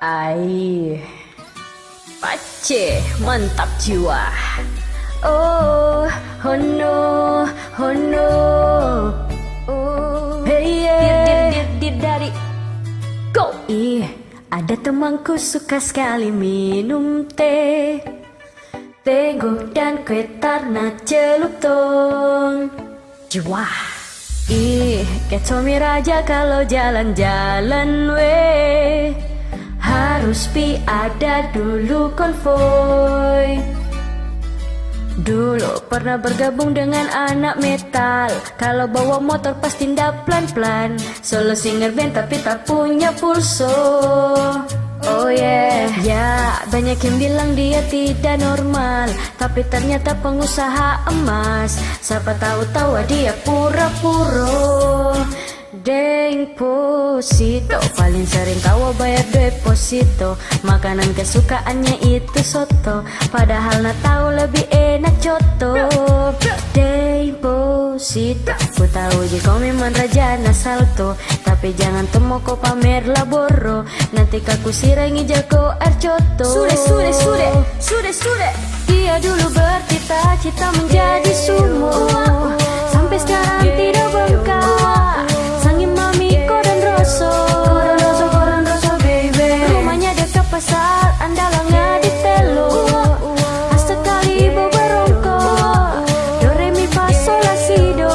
Ai, pace, mantap jiwa. Oh, oh no, oh no. Oh, hey yeah. Dari go. Ada temanku suka sekali minum teh, tenggo dan kue tarna celup tong. Jiwa. Kayak Tommy Raja kalau jalan-jalan weh, harus ada dulu konvoy. Dulu pernah bergabung dengan anak metal, kalau bawa motor pasti ndak plan-plan. Solo singer band tapi tak punya pulso. Oh yeah, ya banyak yang bilang dia tidak normal, tapi ternyata pengusaha emas. Siapa tahu dia pura-pura. Deposito paling sering tawa bayar deposito. Makanan kesukaannya itu soto, padahal nak tahu lebih enak coto. Deposito, ku tahu jika memang raja nasalto, tapi jangan temu kau pamer laboro, nanti kaku sirangi jago air coto. Sude. Dia dulu bercita-cita menjadi sumo, sampai sekarang tidak bengkak. Pasar andalannya di telo, sekali beberongko, do re mi fa sol la si do.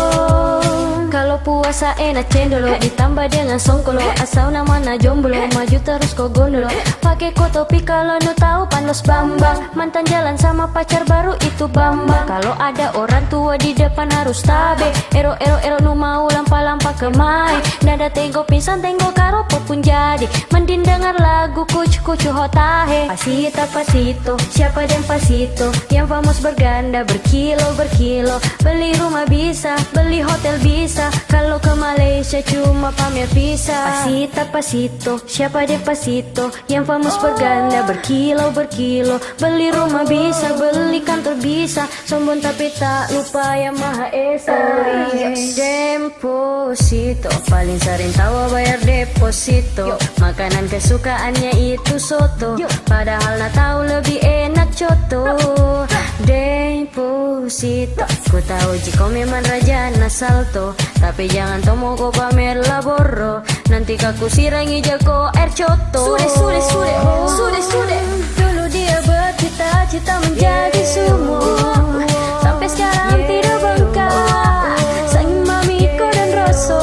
Kalau puasa enak cendolo, ditambah dengan songkolo, asal namanya jomblo, maju terus kok gondolo. Pakai kotopi kalau nu tahu panos bambang, mantan jalan sama pacar baru itu bambang. Kalau ada orang tua di depan harus tabe, ero nu mau lampa-lampa kemai. Nada tengok pisan tengok karopo pun jadi, mending dengar lagu kucu hotahe. Pasito, siapa dan pasito, yang famos berganda berkilo. Beli rumah bisa, beli hotel bisa, kalau ke Malaysia cuma pamer visa. Pasito, siapa dan pasito, yang famos berganda berkilo. Beli rumah bisa, beli kantor bisa, sombong tapi tak lupa yang Maha Esa. Deposito paling sering tawa bayar deposito. Makanan kesukaannya itu soto, padahal nak tahu lebih enak coto. Deposito, ku tahu jika memang raja nasalto, tapi jangan tomo kau pamer laboro, nanti kaku sirangi jago air coto. Sude. Dulu dia bercita-cita menjadi sumo, sampai sekarang tidak bengkak. Sang mami dan roso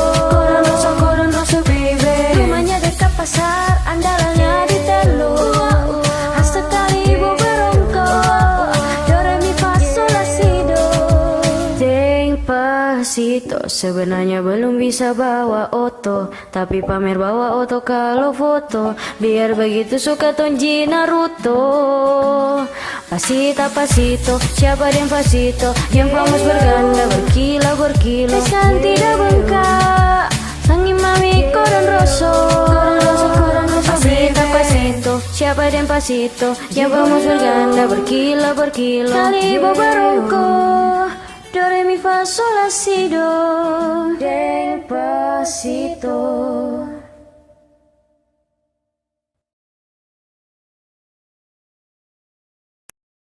baby. Rumahnya dekat pasar andalannya di telo, sekali beberongko, do re mi fa sol la si do. Pasito sebenarnya belum bisa bawa oto, tapi pamer bawa oto kalau foto, biar begitu suka Tonji Naruto. Pasito, siapa dan pasito, yang famos berganda berkilo. Pesan tidak bengkak, sangi mami koron roso. Pasito, siapa dan pasito, yang famos berganda berkilo. Kali beberongko, do re mi fa sol la si do. Despacito.